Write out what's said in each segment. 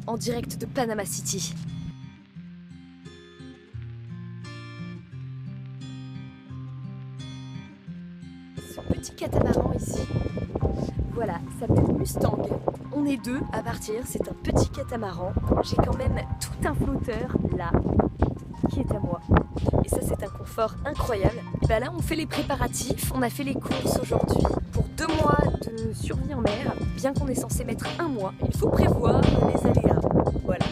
en direct de Panama City. Ce petit catamaran ici, voilà, ça s'appelle Mustang. On est deux à partir, c'est un petit catamaran. J'ai quand même tout un flotteur là, qui est à moi. Et ça, c'est un confort incroyable. Et bah là, on fait les préparatifs, on a fait les courses aujourd'hui pour 2 mois de survie en mer. Bien qu'on est censé mettre 1 mois, il faut prévoir les aléas. Voilà.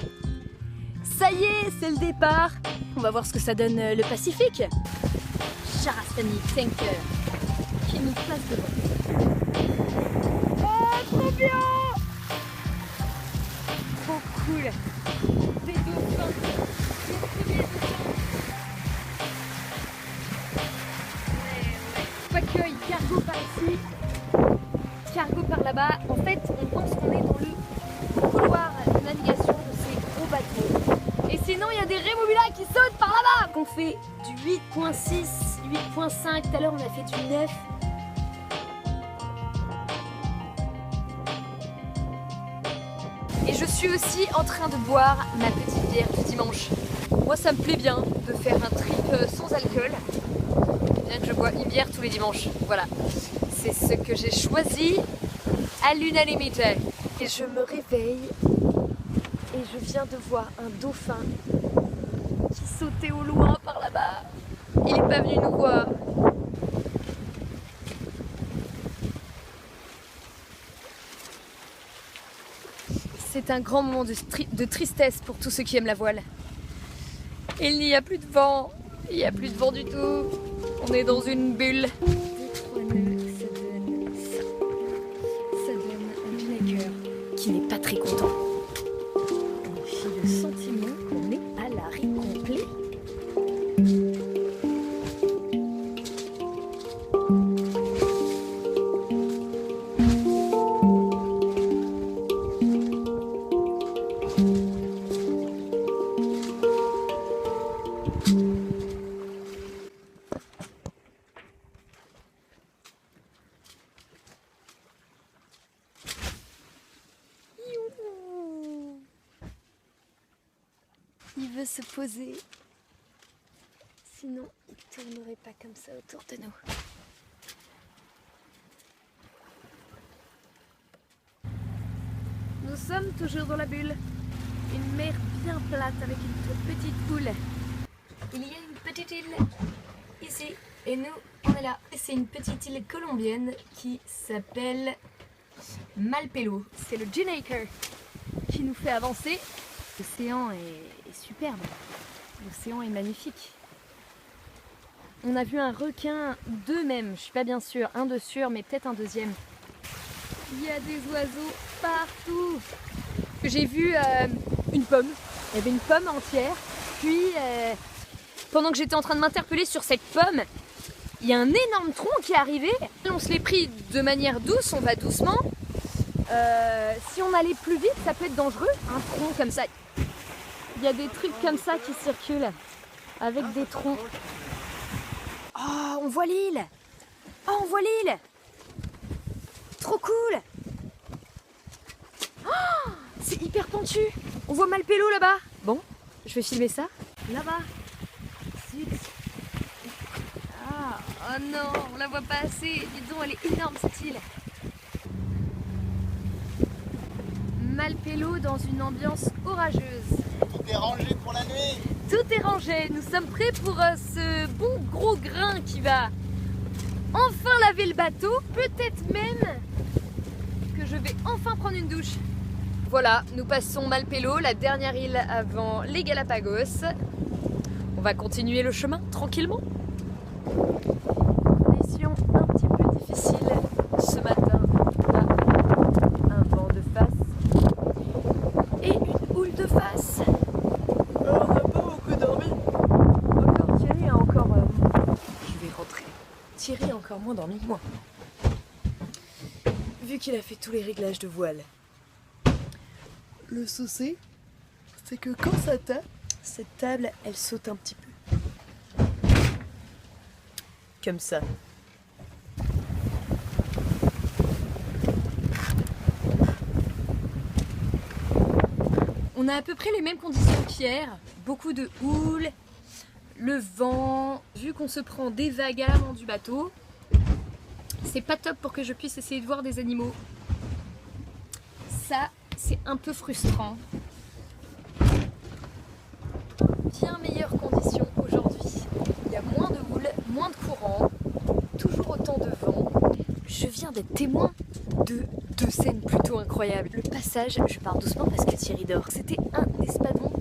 Ça y est, c'est le départ. On va voir ce que ça donne le Pacifique. Charastani Tanker qui nous place devant. Oh, trop bien! Trop cool. Des dauphins. Des premiers dauphins. Accueil cargo par ici, cargo par là-bas. En fait, on pense qu'on est dans le couloir de navigation de ces gros bateaux. Et sinon, il y a des rémoulats qui sautent par là-bas. On fait du 8.6, 8.5. Tout à l'heure, on a fait du 9. Et je suis aussi en train de boire ma petite bière du dimanche. Moi, ça me plaît bien de faire un trip sans alcool. Bien que je bois une bière tous les dimanches. Voilà, c'est ce que j'ai choisi à l'unanimité. Et je me réveille et je viens de voir un dauphin qui sautait au loin par là-bas. Il n'est pas venu nous voir. C'est un grand moment de tristesse pour tous ceux qui aiment la voile. Il n'y a plus de vent, il n'y a plus de vent du tout. On est dans une bulle. 2-3 nœuds, ça donne un Jamaïcain qui n'est pas très content. J'ai le sentiment qu'on est à l'arrêt complet. Il veut se poser, sinon il ne tournerait pas comme ça autour de nous. Nous sommes toujours dans la bulle, une mer bien plate avec une toute petite houle. Il y a une petite île ici et nous on est là. C'est une petite île colombienne qui s'appelle Malpelo. C'est le Jamaïcain qui nous fait avancer. L'océan est superbe, l'océan est magnifique. On a vu un requin, 2 même, je suis pas bien sûre, un de sûr, mais peut-être un deuxième. Il y a des oiseaux partout. J'ai vu une pomme, il y avait une pomme entière, puis pendant que j'étais en train de m'interpeller sur cette pomme, il y a un énorme tronc qui est arrivé. On se l'est pris de manière douce, on va doucement. Si on allait plus vite, ça peut être dangereux, un tronc comme ça. Il y a des trucs comme ça qui circulent avec des troncs. Oh, on voit l'île! Oh, on voit l'île! Trop cool! Oh, c'est hyper pentu! On voit Malpelo là-bas. Bon, je vais filmer ça. Là-bas. Ah, oh non, on la voit pas assez. Dis donc, elle est énorme cette île. Malpelo dans une ambiance orageuse. Tout est rangé pour la nuit. Tout est rangé, nous sommes prêts pour ce bon gros grain qui va enfin laver le bateau. Peut-être même que je vais enfin prendre une douche. Voilà, nous passons Malpelo, la dernière île avant les Galapagos. On va continuer le chemin tranquillement. Condition un petit peu difficile ce matin. Un vent de face et une houle de face. On n'a pas beaucoup dormi. Encore Thierry a encore... Je vais rentrer. Thierry a encore moins dormi que moi. Vu qu'il a fait tous les réglages de voile. Le souci, c'est que quand ça tape, Cette table, elle saute un petit peu. Comme ça. On a à peu près les mêmes conditions qu'hier, beaucoup de houle, le vent, vu qu'on se prend des vagues à l'avant du bateau, c'est pas top pour que je puisse essayer de voir des animaux. Ça, c'est un peu frustrant. Bien meilleures conditions aujourd'hui. Il y a moins de houle, moins de courant, toujours autant de vent. Je viens d'être témoin de deux scènes plutôt incroyables. Le passage, je pars doucement parce que Thierry dort. C'était un espadon,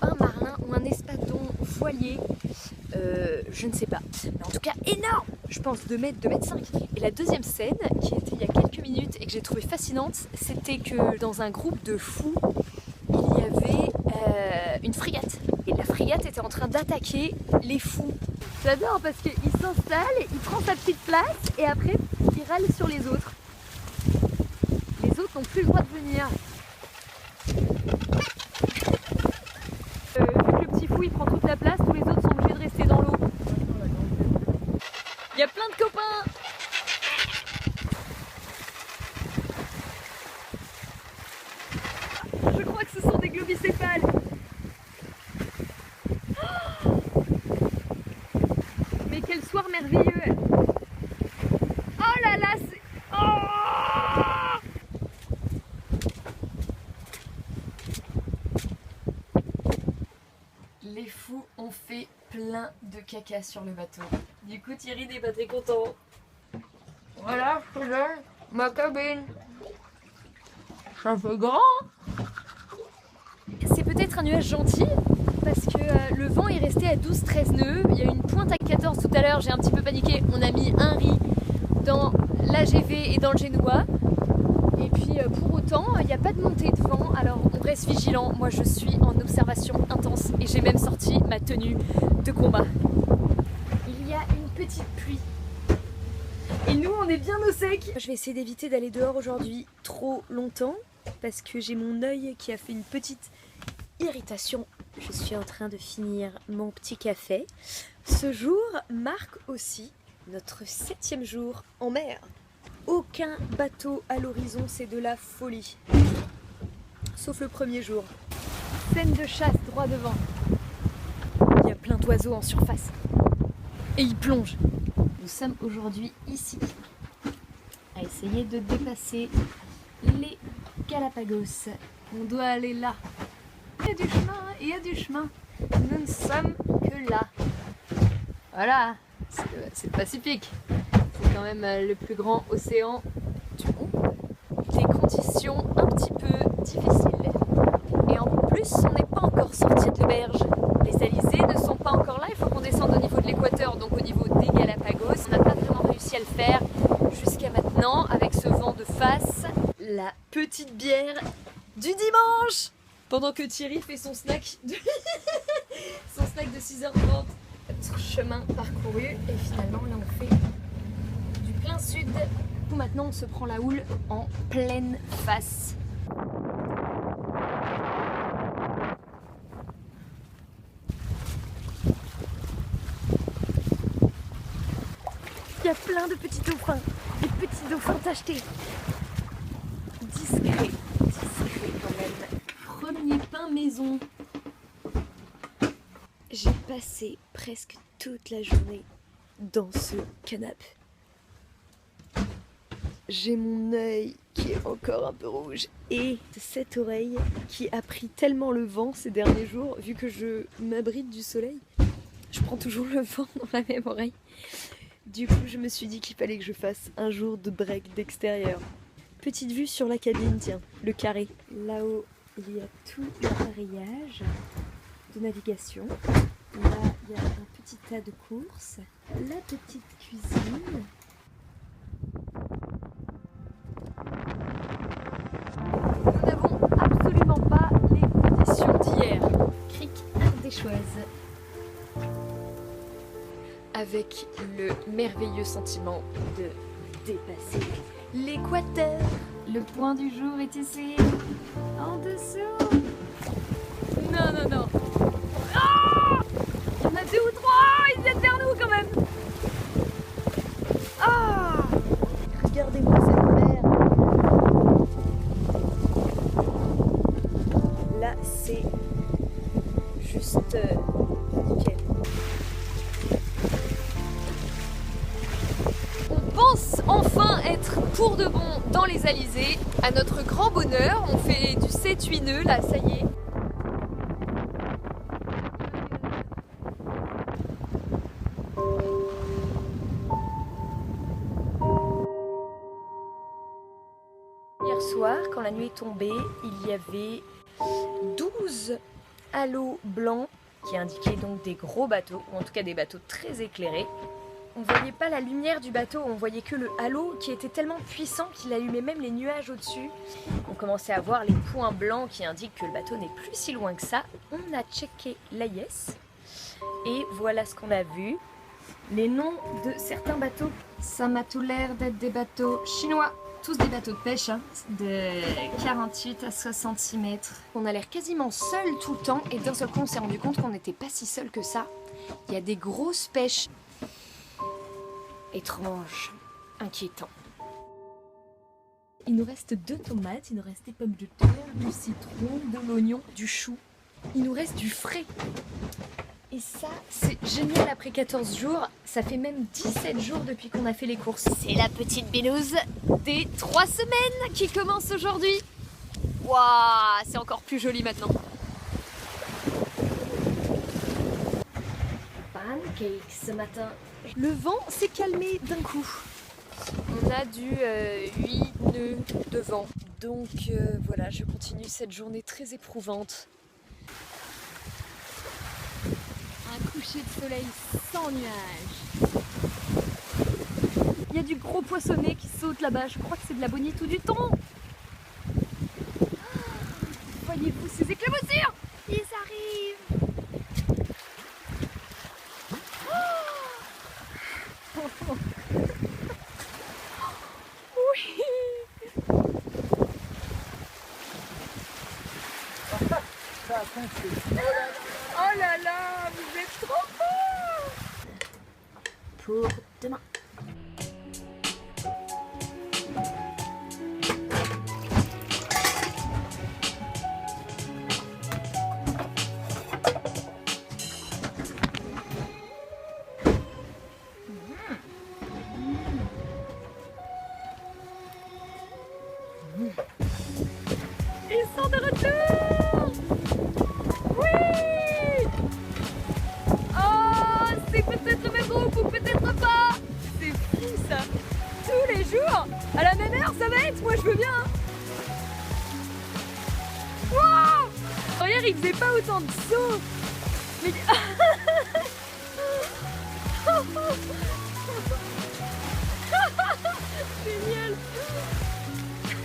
un marlin ou un espadon voilier. Je ne sais pas. Mais en tout cas énorme. Je pense 2 mètres, 2 mètres 5. Et la deuxième scène, qui était il y a quelques minutes et que j'ai trouvée fascinante, c'était que dans un groupe de fous, il y avait une frégate. Et la frégate était en train d'attaquer les fous. J'adore parce qu'il s'installe, il prend sa petite place et après il râle sur les autres. Les autres n'ont plus le droit de venir. Vu que le petit fou il prend toute la place, tous les autres sont obligés de rester dans l'eau. Il y a plein de copains. Je crois que ce sont des globicéphales. Mais quel soir merveilleux. Oh là là, c'est... Oh, les fous ont fait plein de caca sur le bateau. Du coup Thierry n'est pas très content. Voilà, je te donne ma cabine. Ça fait grand. C'est peut-être un nuage gentil parce que le vent est resté à 12-13 nœuds. Il y a une pointe à 14 tout à l'heure, j'ai un petit peu paniqué. On a mis un riz dans l'AGV et dans le Génois. Et puis pour autant, il n'y a pas de montée de vent, alors on reste vigilant. Moi je suis en observation intense et j'ai même sorti ma tenue de combat. Il y a une petite pluie. Et nous on est bien au sec. Je vais essayer d'éviter d'aller dehors aujourd'hui trop longtemps parce que j'ai mon œil qui a fait une petite irritation. Je suis en train de finir mon petit café. Ce jour marque aussi notre 7e jour en mer. Aucun bateau à l'horizon, c'est de la folie. Sauf le premier jour. Scène de chasse droit devant. Il y a plein d'oiseaux en surface. Et ils plongent. Nous sommes aujourd'hui ici à essayer de dépasser les Galapagos. On doit aller là. Il y a du chemin, il y a du chemin. Nous ne sommes que là. Voilà, c'est le Pacifique. C'est quand même le plus grand océan du monde. Des conditions un petit peu difficiles. Et en plus, on n'est pas encore sorti de l'auberge. Les alizés ne sont pas encore là. Il faut qu'on descende au niveau de l'équateur, donc au niveau des Galapagos. On n'a pas vraiment réussi à le faire jusqu'à maintenant avec ce vent de face. La petite bière du dimanche. Pendant que Thierry fait son snack de, son snack de 6h30. Notre chemin parcouru et finalement là on fait du plein sud. Maintenant on se prend la houle en pleine face. Il y a plein de petits dauphins, des petits dauphins tachetés. Discret quand même. Premier pain maison. J'ai passé presque toute la journée dans ce canapé. J'ai mon œil qui est encore un peu rouge et cette oreille qui a pris tellement le vent ces derniers jours, vu que je m'abrite du soleil, je prends toujours le vent dans la même oreille. Du coup, je me suis dit qu'il fallait que je fasse un jour de break d'extérieur. Petite vue sur la cabine, tiens, le carré. Là-haut, il y a tout l'appareillage de navigation. Là, il y a un petit tas de courses. La petite cuisine. Nous n'avons absolument pas les conditions d'hier. Crique ardéchoise. Avec le merveilleux sentiment de dépasser l'équateur. Le point du jour est ici, en dessous. Non, non, non. Oh, il y en a 2 ou 3, ils viennent vers nous quand même. Ah, regardez-moi cette mer. là c'est juste nickel. On pense enfin être pour de bon dans les alizés. À notre grand bonheur, on fait du 7-8 nœuds là, ça y est. Hier soir, quand la nuit est tombée, il y avait 12 halos blancs qui indiquaient donc des gros bateaux, ou en tout cas des bateaux très éclairés. On ne voyait pas la lumière du bateau, on voyait que le halo qui était tellement puissant qu'il allumait même les nuages au-dessus. On commençait à voir les points blancs qui indiquent que le bateau n'est plus si loin que ça. On a checké l'AIS et voilà ce qu'on a vu. Les noms de certains bateaux, ça m'a tout l'air d'être des bateaux chinois. Tous des bateaux de pêche, hein, de 48 à 66 mètres. On a l'air quasiment seul tout le temps et d'un seul coup on s'est rendu compte qu'on n'était pas si seul que ça. Il y a des grosses pêches. Étrange, inquiétant. Il nous reste 2 tomates, il nous reste des pommes de terre, du citron, de l'oignon, du chou. Il nous reste du frais. Et ça, c'est génial après 14 jours. Ça fait même 17 jours depuis qu'on a fait les courses. C'est la petite binouse des 3 semaines qui commence aujourd'hui. Waouh, c'est encore plus joli maintenant. Pancake ce matin. Le vent s'est calmé d'un coup. On a du 8 nœuds de vent. Donc voilà, je continue cette journée très éprouvante. Un coucher de soleil sans nuages. Il y a du gros poissonnet qui saute là-bas. Je crois que c'est de la bonite ou du thon. Voyez-vous ces éclaboussures? Ils arrivent. Oui. Oh là là, vous êtes trop forts! Pour demain. Ils sont de retour! Oui! Oh, c'est peut-être le même groupe ou peut-être pas! C'est fou ça! Tous les jours! À la même heure, ça va être! Moi je veux bien! Wow! Hier, il faisait pas autant de sauts! Mais... Génial!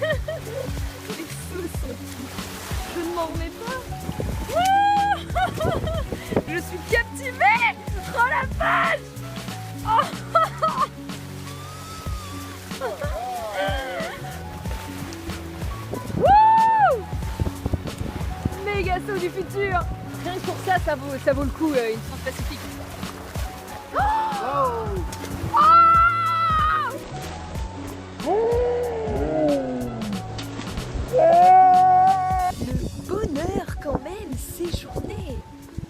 Les sauts, je ne m'en remets pas. Je suis captivée. Oh la vache. Méga saut du futur. Rien que pour ça, ça vaut le coup une transpacifique. Le bonheur quand même, ces journées.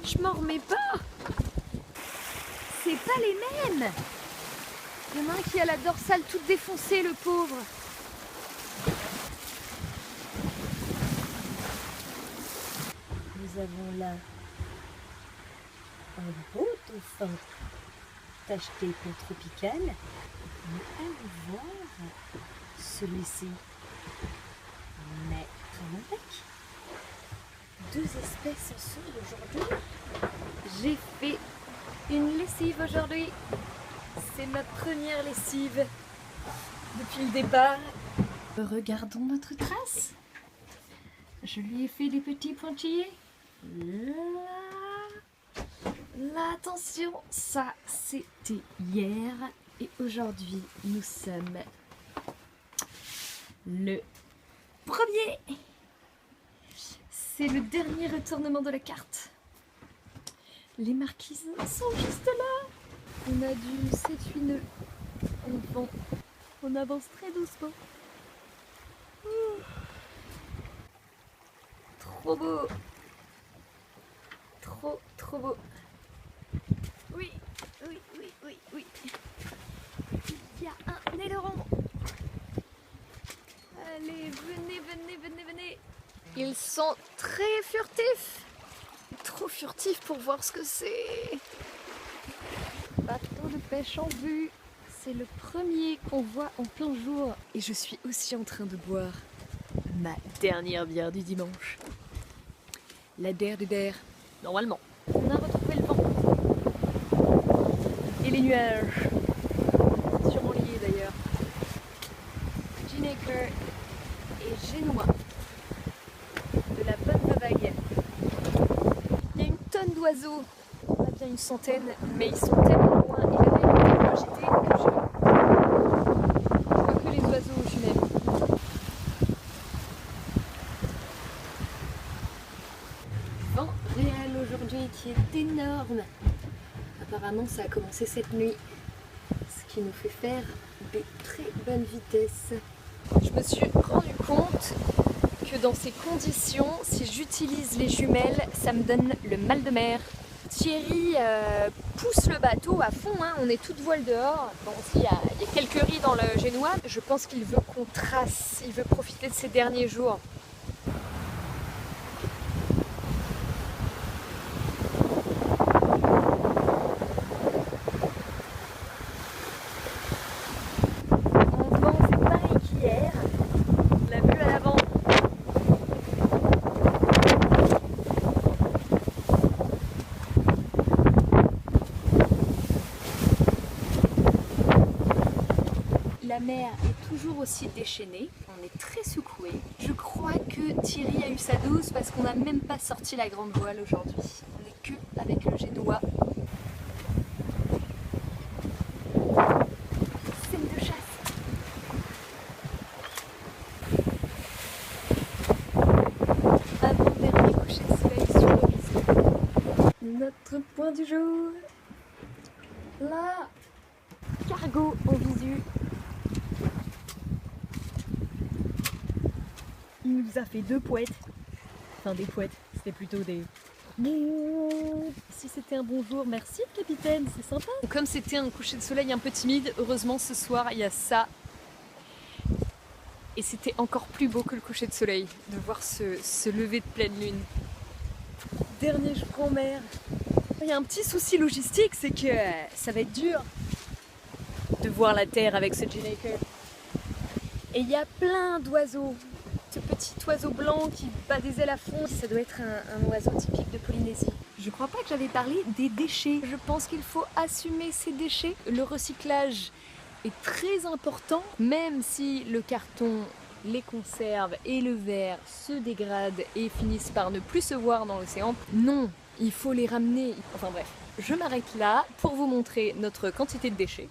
Je m'en remets pas. C'est pas les mêmes. Il y en a un qui a la dorsale toute défoncée, le pauvre. Nous avons là un beau dauphin tacheté pour tropical. Mais allez voir celui-ci. Mais tourne avec. 2 espèces ensemble aujourd'hui. J'ai fait une lessive aujourd'hui. C'est ma première lessive depuis le départ. Regardons notre trace. Je lui ai fait des petits pointillés. Là, attention, ça c'était hier. Et aujourd'hui, nous sommes le 1er. C'est le dernier retournement de la carte. Les marquises sont juste là. On a du 7-8 nœuds. On avance très doucement. trop beau. Trop beau. Oui. Il y a un aileron. Allez, venez. Ils sont très furtifs. Trop furtifs pour voir ce que c'est. Bateau de pêche en vue. C'est le premier qu'on voit en plein jour. Et je suis aussi en train de boire ma dernière bière du dimanche. La der de der, normalement. On a retrouvé le vent. Et les nuages. Sûrement liés d'ailleurs. Ginnaker et Génois. De la bonne vague. Il y a une tonne d'oiseaux. On a bien une centaine, mais ils sont tellement loin. Et la mer est tellement agitée que je vois que les oiseaux jumelles. Vent réel aujourd'hui qui est énorme. Apparemment ça a commencé cette nuit, ce qui nous fait faire des très bonnes vitesses. Je me suis rendu compte que dans ces conditions, si j'utilise les jumelles, ça me donne le mal de mer. Thierry pousse le bateau à fond, hein. On est toute voile dehors. Bon, il y a quelques riz dans le Génois. Je pense qu'il veut qu'on trace, il veut profiter de ces derniers jours. La mer est toujours aussi déchaînée, on est très secoué. Je crois que Thierry a eu sa dose parce qu'on n'a même pas sorti la grande voile aujourd'hui. On n'est que avec le Génois. Scène de chasse. Avant-dernier coucher de soleil sur l'horizon. Notre point du jour. Là, cargo en visu. Il nous a fait 2 poètes. Enfin des poètes, c'était plutôt des... Si c'était un bonjour, merci capitaine, c'est sympa. Comme c'était un coucher de soleil un peu timide, heureusement ce soir il y a ça. Et c'était encore plus beau que le coucher de soleil, de voir ce lever de pleine lune. Dernier jour en mer. Il y a un petit souci logistique, c'est que ça va être dur de voir la terre avec ce Ginnaker. Et il y a plein d'oiseaux. Ce petit oiseau blanc qui bat des ailes à fond, ça doit être un oiseau typique de Polynésie. Je crois pas que j'avais parlé des déchets. Je pense qu'il faut assumer ces déchets. Le recyclage est très important, même si le carton, les conserves et le verre se dégradent et finissent par ne plus se voir dans l'océan. Non, il faut les ramener. Enfin bref, je m'arrête là pour vous montrer notre quantité de déchets.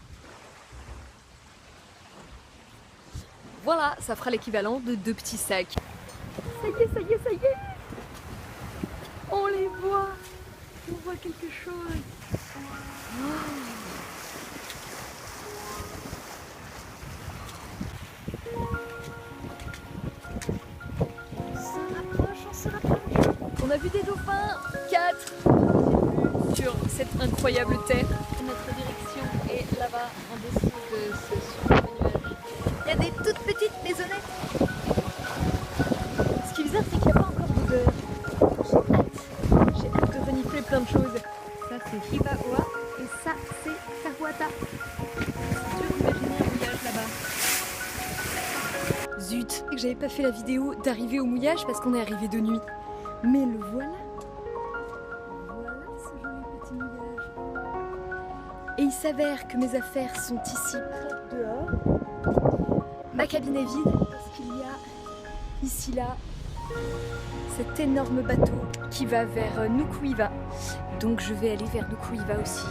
Voilà, ça fera l'équivalent de 2 petits sacs. Ça y est. On les voit. On voit quelque chose. On se rapproche. On a vu des dauphins, 4 sur cette incroyable terre. Notre direction est là-bas, en dessous de ce super nuage. Il y a des toutes petites maisonnettes. Ce qui est bizarre, c'est qu'il n'y a pas encore d'odeur. J'ai hâte de renifler plein de choses. Ça, c'est Hivaoa et ça, c'est Tahuata. C'est dur d'imaginer un mouillage là-bas. Zut, j'avais pas fait la vidéo d'arriver au mouillage parce qu'on est arrivé de nuit. Mais le voilà. Voilà ce joli petit mouillage. Et il s'avère que mes affaires sont ici, près dehors. Ma cabine est vide parce qu'il y a ici là cet énorme bateau qui va vers Nuku'iva. Donc je vais aller vers Nuku'iva aussi,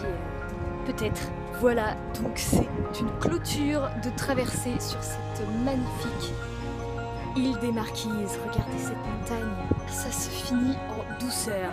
peut-être. Voilà, donc c'est une clôture de traversée sur cette magnifique île des Marquises. Regardez cette montagne, ça se finit en douceur.